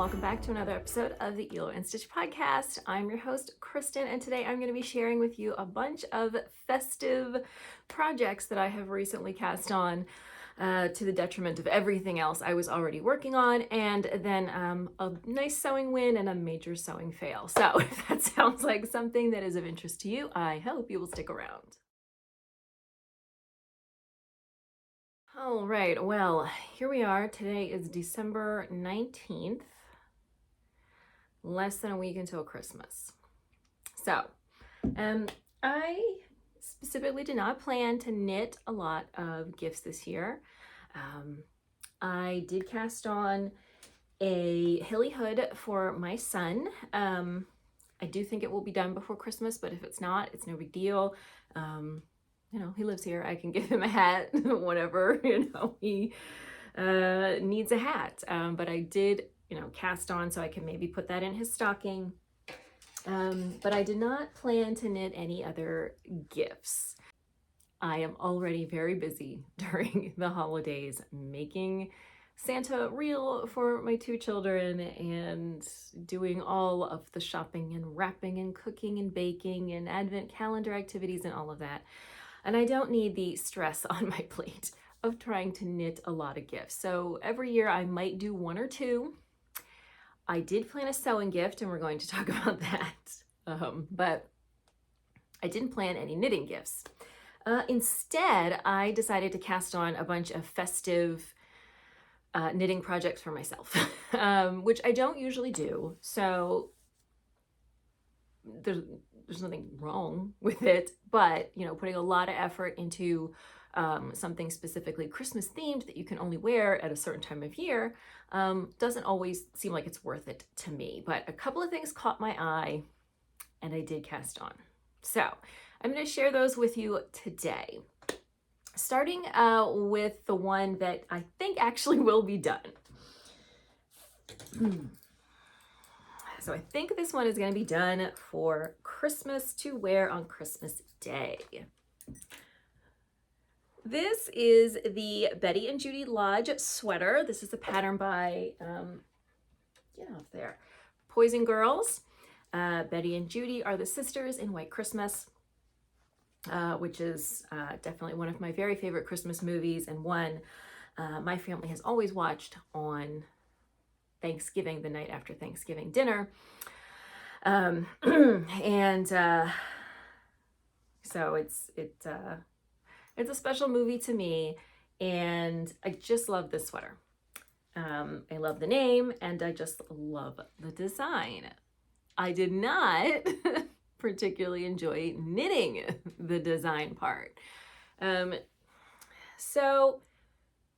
welcome back to another episode of the Hilo Stitch podcast. I'm your host, Kristen, and today I'm going to be sharing with you a bunch of festive projects that I have recently cast on to the detriment of everything else I was already working on, and then a nice sewing win and a major sewing fail. So if that sounds like something that is of interest to you, I hope you will stick around. All right, well, here we are. Today is December 19th, less than a week until Christmas. So, I specifically did not plan to knit a lot of gifts this year. I did cast on a hilly hood for my son. I do think it will be done before Christmas, but if it's not, it's no big deal. He lives here. I can give him a hat whenever, he needs a hat. But I did, cast on so I can maybe put that in his stocking. But I did not plan to knit any other gifts. I am already very busy during the holidays making Santa real for my two children and doing all of the shopping and wrapping and cooking and baking and advent calendar activities and all of that. And I don't need the stress on my plate of trying to knit a lot of gifts. So every year I might do one or two. I did plan a sewing gift, and we're going to talk about that. But I didn't plan any knitting gifts. Instead, I decided to cast on a bunch of festive knitting projects for myself, which I don't usually do. So there's nothing wrong with it, but putting a lot of effort into something specifically Christmas themed that you can only wear at a certain time of year doesn't always seem like it's worth it to me. But a couple of things caught my eye and I did cast on. So I'm going to share those with you today, starting with the one that I think actually will be done. So I think this one is going to be done for Christmas to wear on Christmas Day. This is the Betty and Judy Lodge sweater. This is a pattern by, get off there, Poison Girls. Betty and Judy are the sisters in White Christmas, which is definitely one of my very favorite Christmas movies, and one my family has always watched on Thanksgiving, the night after Thanksgiving dinner. So it's a special movie to me, and I just love this sweater. I love the name, and I just love the design. I did not particularly enjoy knitting the design part. So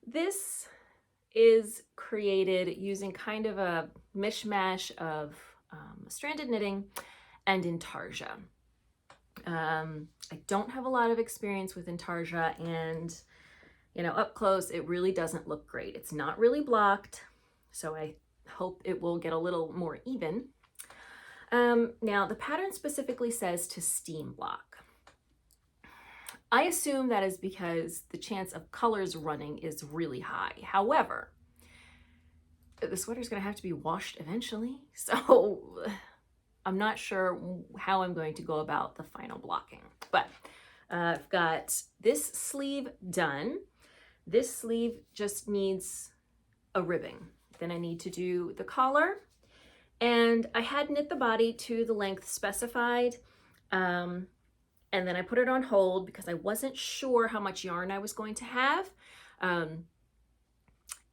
this is created using kind of a mishmash of stranded knitting and intarsia. I don't have a lot of experience with intarsia, and up close it really doesn't look great. It's not really blocked, so I hope it will get a little more even. Now the pattern specifically says to steam block. I assume that is because the chance of colors running is really high. However, the sweater is going to have to be washed eventually, so I'm not sure how I'm going to go about the final blocking. But I've got this sleeve done. This sleeve just needs a ribbing. Then I need to do the collar, and I had knit the body to the length specified. And then I put it on hold because I wasn't sure how much yarn I was going to have. And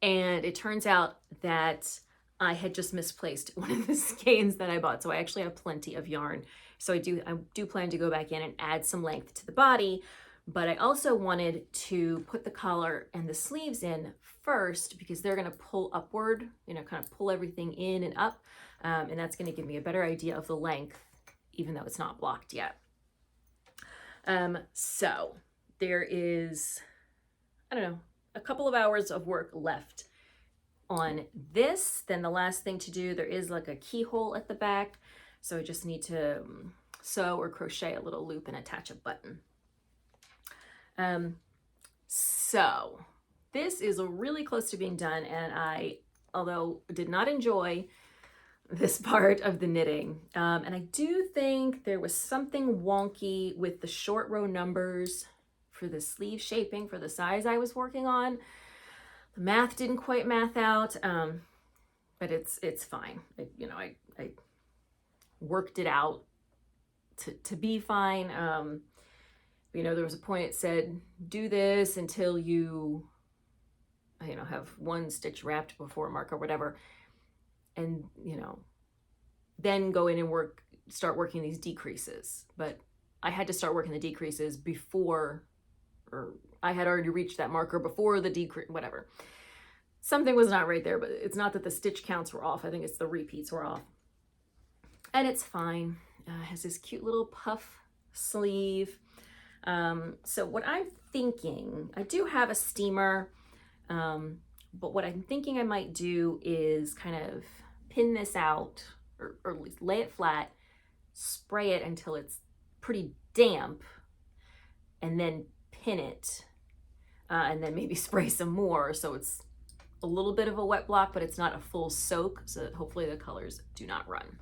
it turns out that I had just misplaced one of the skeins that I bought. So I actually have plenty of yarn. So I do plan to go back in and add some length to the body, but I also wanted to put the collar and the sleeves in first because they're going to pull upward, kind of pull everything in and up. And that's going to give me a better idea of the length, even though it's not blocked yet. So there is, a couple of hours of work left on this. Then the last thing to do, there is like a keyhole at the back. So I just need to sew or crochet a little loop and attach a button. So this is really close to being done. And I, although did not enjoy this part of the knitting. And I do think there was something wonky with the short row numbers for the sleeve shaping for the size I was working on. The math didn't quite math out, but it's fine. I worked it out to be fine. There was a point it said, do this until you have one stitch wrapped before mark or whatever. And, then go in and start working these decreases. But I had to start working the decreases before, or I had already reached that marker before the decrease, whatever. Something was not right there, but it's not that the stitch counts were off. I think it's the repeats were off. And it's fine. It has this cute little puff sleeve. So what I'm thinking, I do have a steamer, but what I'm thinking I might do is kind of pin this out, or at least lay it flat, spray it until it's pretty damp, and then pin it, and then maybe spray some more so it's a little bit of a wet block, but it's not a full soak, so that hopefully the colors do not run.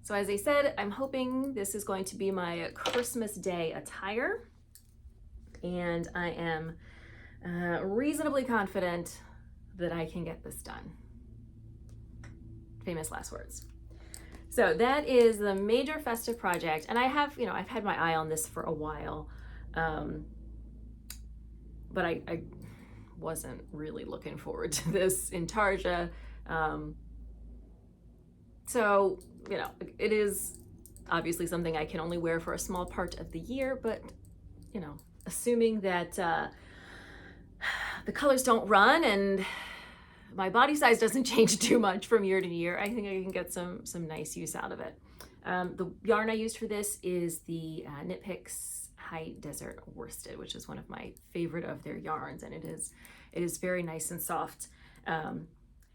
So as I said, I'm hoping this is going to be my Christmas Day attire, and I am reasonably confident that I can get this done. Famous last words. So that is the major festive project, and I have, I've had my eye on this for a while, but I wasn't really looking forward to this in Tarja. So, it is obviously something I can only wear for a small part of the year, but, assuming that the colors don't run and my body size doesn't change too much from year to year, I think I can get some nice use out of it. The yarn I used for this is the Knit Picks High Desert Worsted, which is one of my favorite of their yarns, and it is very nice and soft,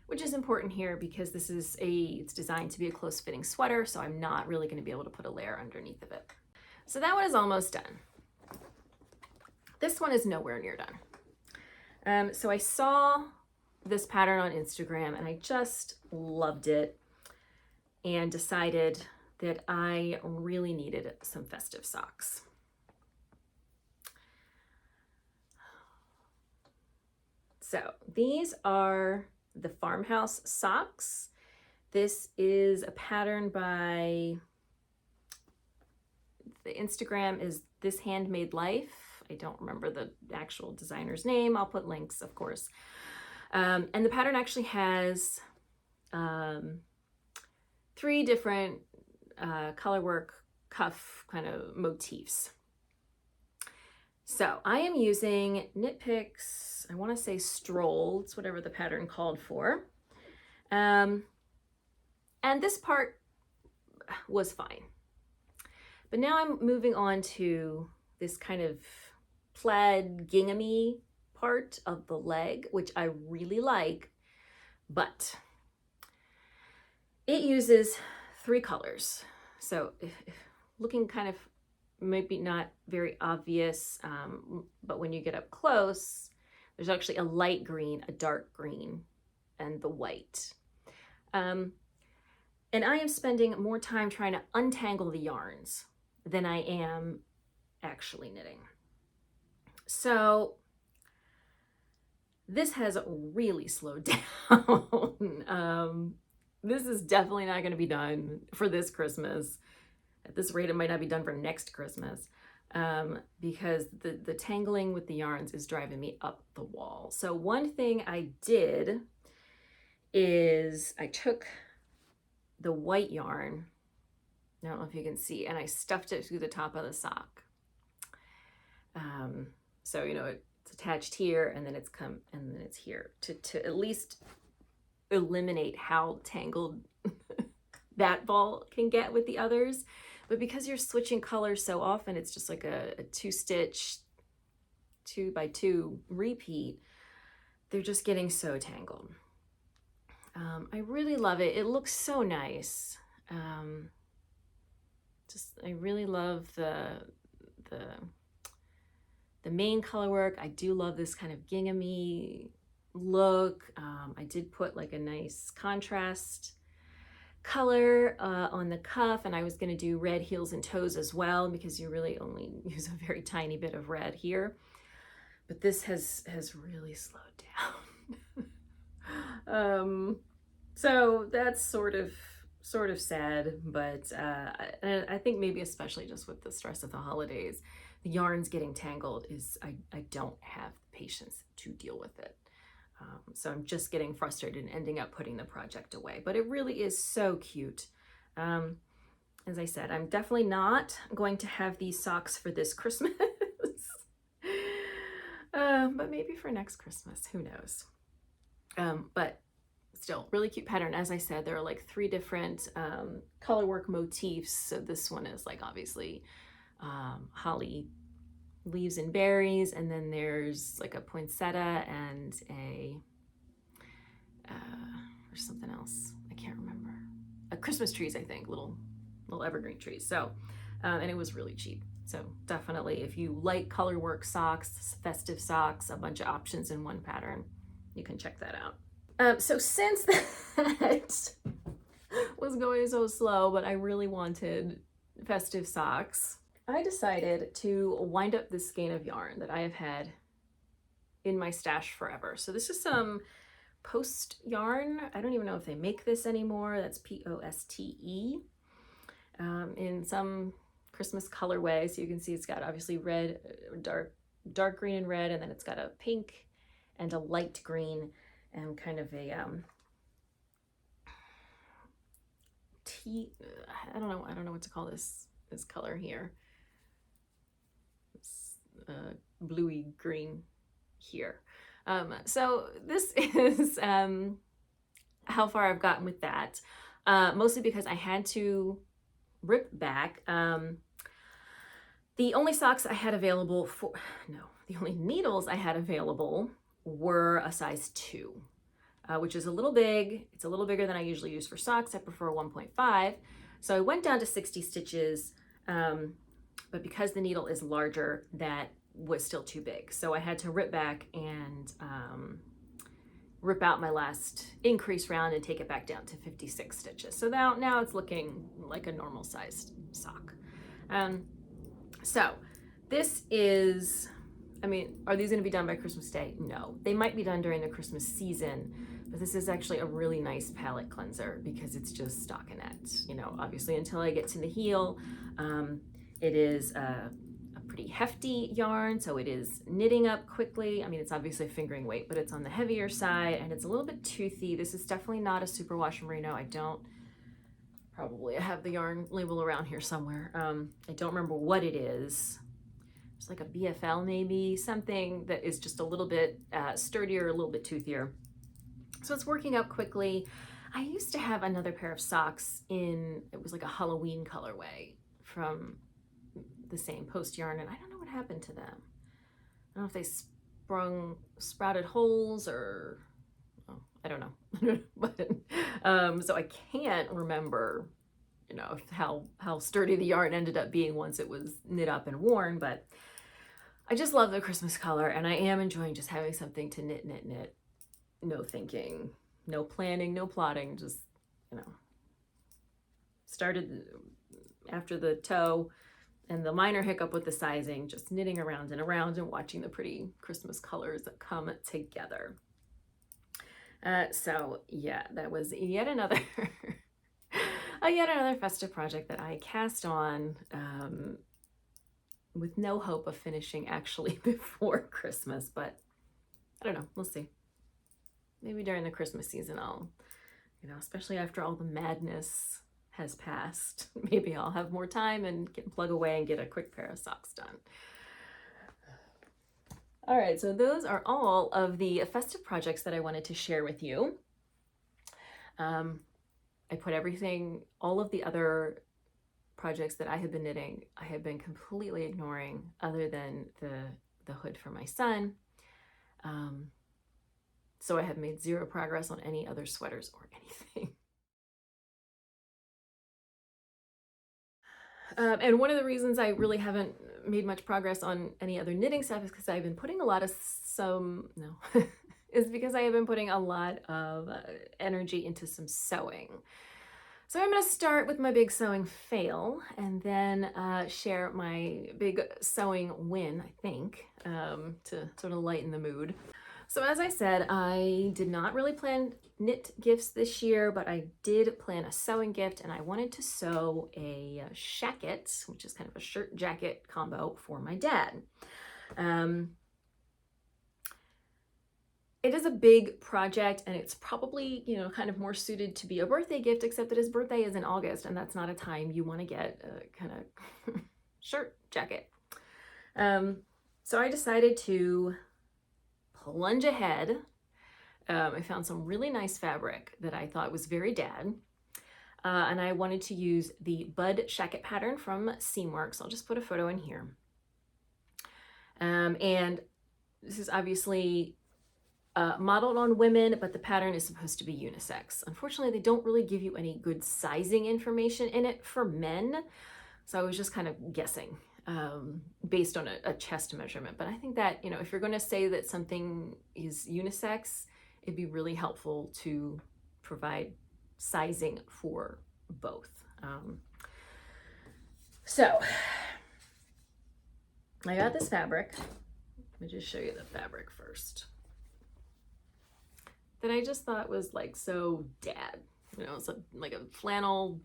which is important here because it's designed to be a close fitting sweater, so I'm not really going to be able to put a layer underneath of it. So that one is almost done. This one is nowhere near done. So I saw this pattern on Instagram and I just loved it and decided that I really needed some festive socks. So these are the Farmhouse socks. This is a pattern by, the Instagram is This Handmade Life. I don't remember the actual designer's name. I'll put links, of course. And the pattern actually has 3 different color work cuff kind of motifs. So I am using Knit Picks, I want to say Stroll, it's whatever the pattern called for. And this part was fine. But now I'm moving on to this kind of plaid gingham-y part of the leg, which I really like, but it uses 3 colors. So looking kind of maybe not very obvious, but when you get up close, there's actually a light green, a dark green, and the white. And I am spending more time trying to untangle the yarns than I am actually knitting. So this has really slowed down. This is definitely not going to be done for this Christmas. At this rate, it might not be done for next Christmas, because the tangling with the yarns is driving me up the wall. So one thing I did is I took the white yarn, I don't know if you can see, and I stuffed it through the top of the sock. So, it's attached here, and then it's here to at least eliminate how tangled that ball can get with the others. But because you're switching colors so often, it's just like a 2-stitch 2x2 repeat. They're just getting so tangled. I really love it. It looks so nice. I really love the main color work. I do love this kind of gingham-y look. I did put like a nice contrast color on the cuff, and I was going to do red heels and toes as well because you really only use a very tiny bit of red here. But this has really slowed down. So that's sort of sad, but I think maybe especially just with the stress of the holidays, the yarns getting tangled is, I don't have the patience to deal with it. So I'm just getting frustrated and ending up putting the project away, but it really is so cute. As I said, I'm definitely not going to have these socks for this Christmas, but maybe for next Christmas, who knows? But still, really cute pattern. As I said, there are like 3 different colorwork motifs. So this one is like obviously holly leaves and berries, and then there's like a poinsettia and a or something else, I can't remember, Christmas trees, I think, little evergreen trees. So and it was really cheap. So definitely, if you like colorwork socks, festive socks, a bunch of options in one pattern, you can check that out. So since that was going so slow, but I really wanted festive socks, I decided to wind up this skein of yarn that I have had in my stash forever. So this is some Post yarn. I don't even know if they make this anymore. That's Poste. In some Christmas colorway. So you can see it's got obviously red, dark green and red, and then it's got a pink and a light green and kind of a I don't know what to call this color here. It's bluey green here. So this is how far I've gotten with that, mostly because I had to rip back. The only socks I had available the only needles I had available were a size 2, which is a little big. It's a little bigger than I usually use for socks. I prefer 1.5. So I went down to 60 stitches, but because the needle is larger, that was still too big. So I had to rip back and rip out my last increase round and take it back down to 56 stitches. So now it's looking like a normal sized sock. So this is, I mean, are these going to be done by Christmas Day? No, they might be done during the Christmas season, but this is actually a really nice palette cleanser because it's just stockinette. You know, obviously until I get to the heel, it is a pretty hefty yarn, so it is knitting up quickly. I mean, it's obviously fingering weight, but it's on the heavier side and it's a little bit toothy. This is definitely not a superwash merino. I have the yarn label around here somewhere. I don't remember what it is. It's like a BFL maybe, something that is just a little bit sturdier, a little bit toothier. So it's working out quickly. I used to have another pair of socks it was like a Halloween colorway from the same Post yarn, and I don't know what happened to them. I don't know if they sprouted holes or, I don't know. But so I can't remember, you know, how sturdy the yarn ended up being once it was knit up and worn, but I just love the Christmas color, and I am enjoying just having something to knit. No thinking, no planning, no plotting, just, you know, started after the toe and the minor hiccup with the sizing, just knitting around and around and watching the pretty Christmas colors that come together. So yeah, that was yet another festive project that I cast on with no hope of finishing actually before Christmas, but I don't know, we'll see. Maybe during the Christmas season I'll, you know, especially after all the madness has passed, maybe I'll have more time and plug away and get a quick pair of socks done. All right, so those are all of the festive projects that I wanted to share with you. I put all of the other projects that I have been knitting, I have been completely ignoring, other than the hood for my son. So I have made zero progress on any other sweaters or anything. And one of the reasons I really haven't made much progress on any other knitting stuff is because I've been putting a lot of is because I have been putting a lot of energy into some sewing. So I'm going to start with my big sewing fail and then share my big sewing win, I think, to sort of lighten the mood. So as I said, I did not really plan knit gifts this year, but I did plan a sewing gift, and I wanted to sew a shacket, which is kind of a shirt jacket combo for my dad. It is a big project, and it's probably, kind of more suited to be a birthday gift, except that his birthday is in August, and that's not a time you want to get a kind of shirt jacket. So I decided to plunge ahead. I found some really nice fabric that I thought was very dad. And I wanted to use the Bud Shacket pattern from Seamworks. I'll just put a photo in here. And this is obviously modeled on women, but the pattern is supposed to be unisex. Unfortunately, they don't really give you any good sizing information in it for men. So I was just kind of guessing based on a chest measurement. But I think that, if you're going to say that something is unisex, it'd be really helpful to provide sizing for both. So I got this fabric. Let me just show you the fabric first. That I just thought was like so dad. It's like a flannel,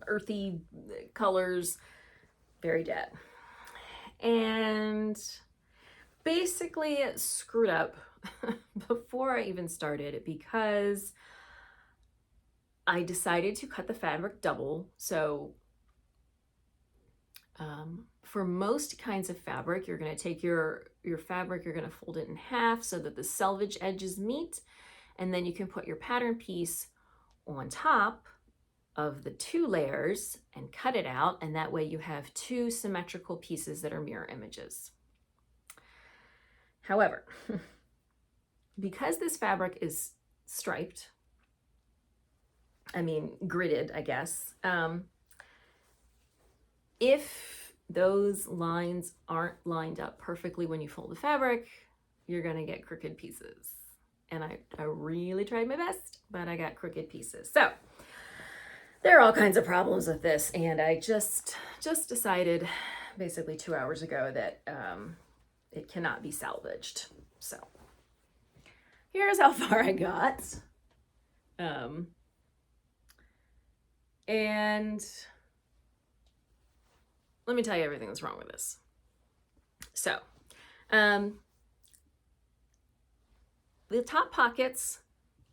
earthy colors, very dad. And basically it screwed up before I even started because I decided to cut the fabric double. So for most kinds of fabric, you're going to take your fabric, you're going to fold it in half so that the selvage edges meet, and then you can put your pattern piece on top of the 2 layers and cut it out, and that way you have 2 symmetrical pieces that are mirror images. However, because this fabric is striped, gridded, I guess, if those lines aren't lined up perfectly when you fold the fabric, you're going to get crooked pieces. And I really tried my best, but I got crooked pieces. So there are all kinds of problems with this, and I just decided basically 2 hours ago that it cannot be salvaged. So here's how far I got. And let me tell you everything that's wrong with this. So, the top pockets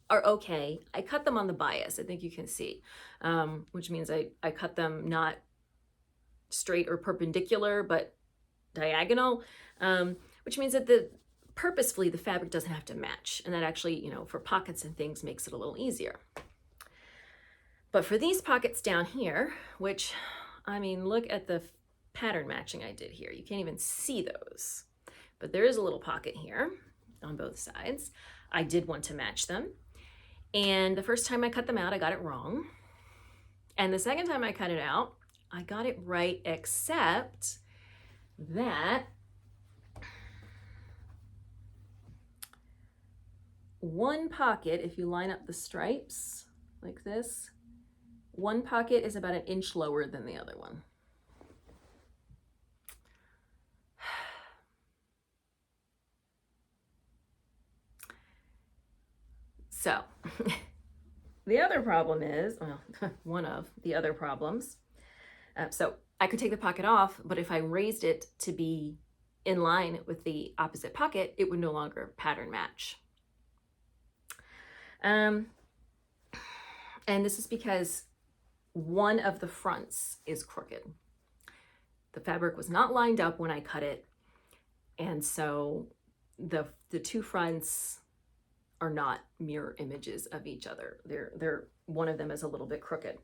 are okay. I cut them on the bias, I think you can see, which means I cut them not straight or perpendicular, but diagonal, which means that purposefully the fabric doesn't have to match. And that actually, for pockets and things makes it a little easier. But for these pockets down here, which, look at the pattern matching I did here. You can't even see those, but there is a little pocket here on both sides. I did want to match them. And the first time I cut them out, I got it wrong. And the second time I cut it out, I got it right, except that one pocket, if you line up the stripes like this, one pocket is about 1 inch lower than the other one. So the other problem is, one of the other problems, so I could take the pocket off, but if I raised it to be in line with the opposite pocket, it would no longer pattern match. And this is because one of the fronts is crooked. The fabric was not lined up when I cut it, and so the 2 fronts are not mirror images of each other. They're one of them is a little bit crooked.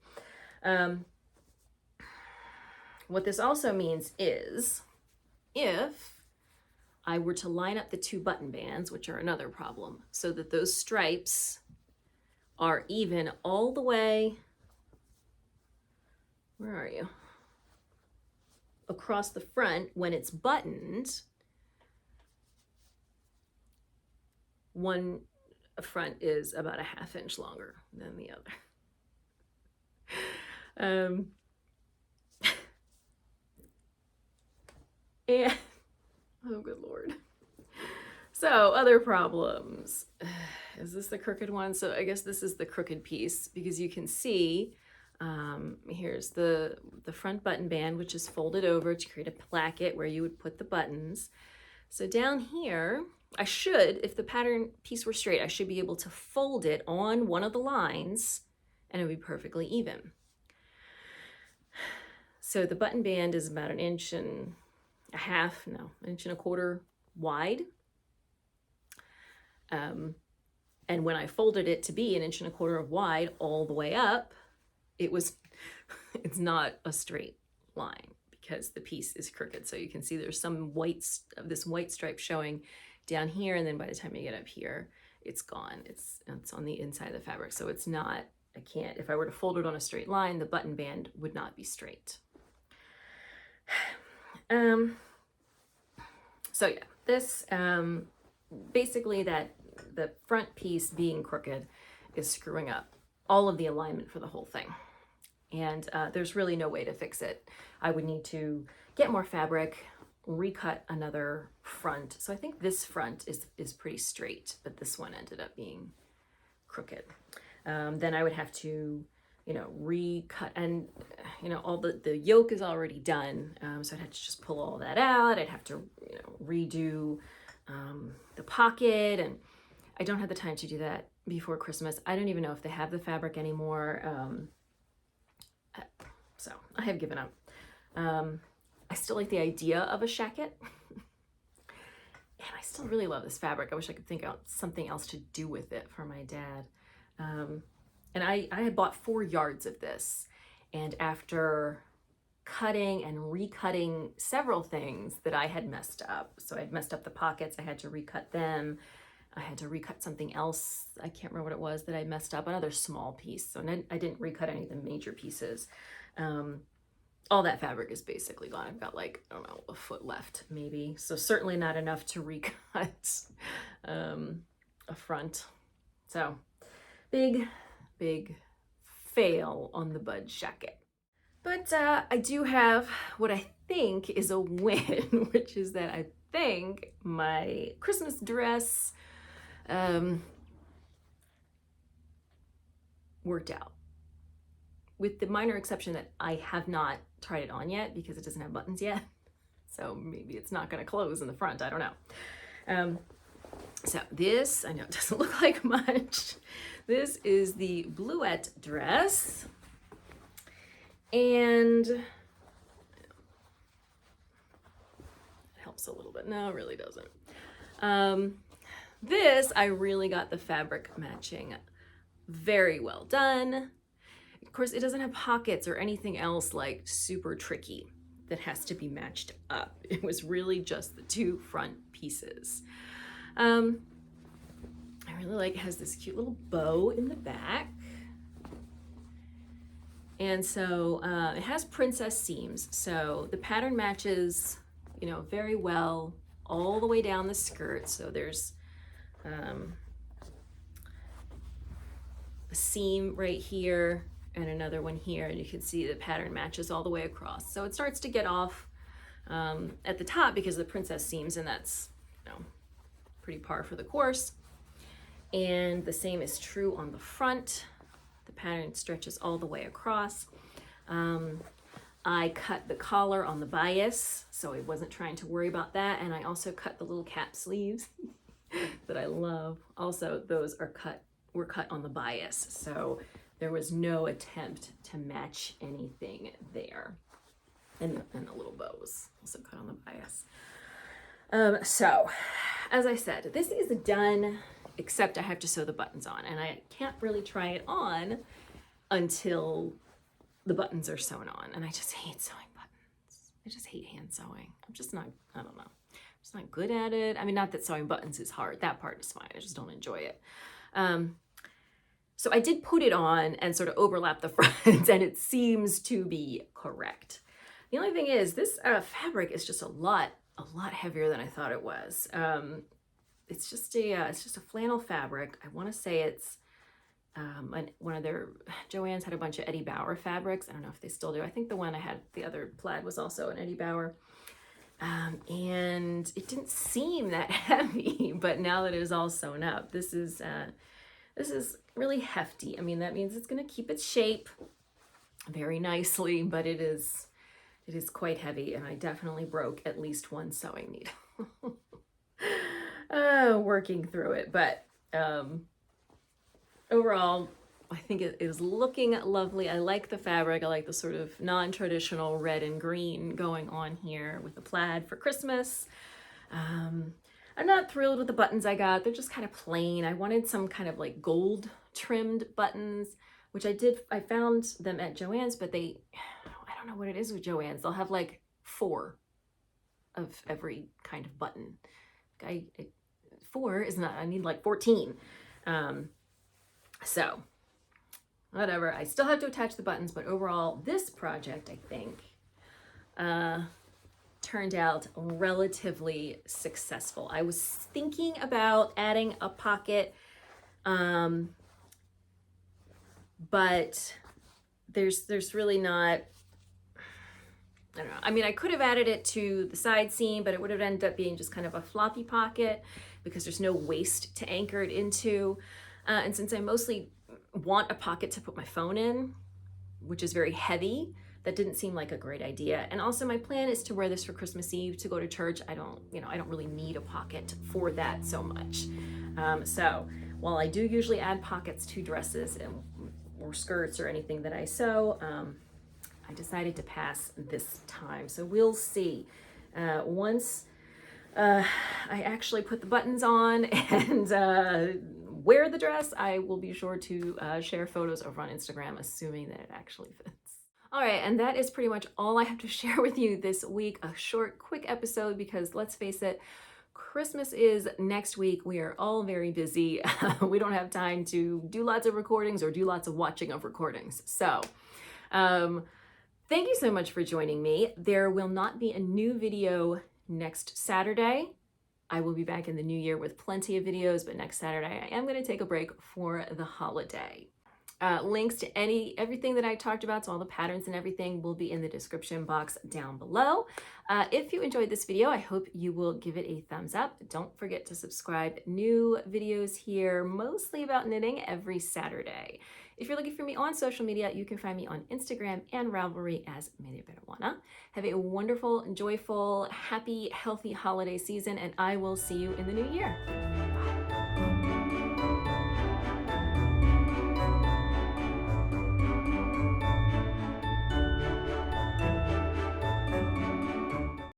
What this also means is if I were to line up the 2 button bands, which are another problem, so that those stripes are even all the way, where are you? Across the front when it's buttoned, one front is about 1/2 inch longer than the other. And oh, good Lord. So other problems. Is this the crooked one? So I guess this is the crooked piece, because you can see here's the front button band, which is folded over to create a placket where you would put the buttons. So down here, I should, if the pattern piece were straight, I should be able to fold it on one of the lines and it would be perfectly even. So the button band is about 1.5 inches, no, 1.25 inches wide. And when I folded it to be 1.25 inches wide all the way up, it's not a straight line because the piece is crooked. So you can see there's some this white stripe showing down here, and then by the time you get up here, it's gone. It's on the inside of the fabric. So it's not, I can't, if I were to fold it on a straight line, the button band would not be straight. So yeah, this, basically the front piece being crooked is screwing up all of the alignment for the whole thing. And there's really no way to fix it. I would need to get more fabric, recut another front. So I think this front is pretty straight, but this one ended up being crooked. Then I would have to, recut, and all the yoke is already done. So I'd have to just pull all that out. I'd have to, redo the pocket, and I don't have the time to do that before Christmas. I don't even know if they have the fabric anymore. So I have given up. I still like the idea of a shacket. And I still really love this fabric. I wish I could think out something else to do with it for my dad. And I had bought 4 yards of this. And after cutting and recutting several things that I had messed up. So I'd messed up the pockets, I had to recut them. I had to recut something else. I can't remember what it was that I messed up, another small piece. So I didn't recut any of the major pieces. All that fabric is basically gone. I've got like, I don't know, a foot left maybe. So certainly not enough to recut a front. So big fail on the Bud shacket. But I do have what I think is a win, which is that I think my Christmas dress worked out. With the minor exception that I have not tried it on yet because it doesn't have buttons yet. So maybe it's not going to close in the front. I don't know. So this, I know it doesn't look like much. This is the Bluette dress. And it helps a little bit. No, it really doesn't. This, I really got the fabric matching very well done. Of course, it doesn't have pockets or anything else like super tricky that has to be matched up. It was really just the 2 front pieces. I really like it has this cute little bow in the back. And so it has princess seams. So the pattern matches, very well all the way down the skirt. So there's a seam right here and another one here, and you can see the pattern matches all the way across. So it starts to get off at the top because of the princess seams, and that's pretty par for the course. And the same is true on the front. The pattern stretches all the way across. I cut the collar on the bias, so I wasn't trying to worry about that. And I also cut the little cap sleeves that I love. Also, those were cut on the bias, so there was no attempt to match anything there. And the little bows also cut on the bias. So, as I said, this is done, except I have to sew the buttons on, and I can't really try it on until the buttons are sewn on, and I just hate sewing buttons. I just hate hand sewing. I'm just not, I don't know. I'm just not good at it. I mean, not that sewing buttons is hard. That part is fine. I just don't enjoy it. So I did put it on and sort of overlap the fronts, and it seems to be correct. The only thing is, this fabric is just a lot heavier than I thought it was. It's just a flannel fabric. I want to say it's and one of their, Joann's had a bunch of Eddie Bauer fabrics. I don't know if they still do. I think the one I had, the other plaid, was also an Eddie Bauer. And it didn't seem that heavy, but now that it is all sewn up, this is really hefty. I mean, that means it's going to keep its shape very nicely, but it is quite heavy, and I definitely broke at least one sewing needle. Working through it, but overall, I think it is looking lovely. I like the fabric. I like the sort of non-traditional red and green going on here with the plaid for Christmas. I'm not thrilled with the buttons I got. They're just kind of plain. I wanted some kind of like gold trimmed buttons, which I found them at Joann's, but I don't know what it is with Joann's. They'll have like 4 of every kind of button. 4 is not, I need like 14. So whatever, I still have to attach the buttons, but overall this project, I think, turned out relatively successful. I was thinking about adding a pocket, but there's really not, I don't know. I mean, I could have added it to the side seam, but it would have ended up being just kind of a floppy pocket because there's no waist to anchor it into. And since I mostly want a pocket to put my phone in, which is very heavy, that didn't seem like a great idea. And also my plan is to wear this for Christmas Eve to go to church. I don't really need a pocket for that so much. So while I do usually add pockets to dresses or skirts or anything that I sew, I decided to pass this time. So we'll see. Once I actually put the buttons on and wear the dress, I will be sure to share photos over on Instagram, assuming that it actually fits. All right, and that is pretty much all I have to share with you this week. A short, quick episode because let's face it, Christmas is next week. We are all very busy. We don't have time to do lots of recordings or do lots of watching of recordings. So, thank you so much for joining me. There will not be a new video next Saturday. I will be back in the new year with plenty of videos, but next Saturday I am going to take a break for the holiday. Links to everything that I talked about, so all the patterns and everything, will be in the description box down below. If you enjoyed this video, I hope you will give it a thumbs up. Don't forget to subscribe. New videos here, mostly about knitting, every Saturday. If you're looking for me on social media, you can find me on Instagram and Ravelry as Media Peruana. Have a wonderful, joyful, happy, healthy holiday season, and I will see you in the new year.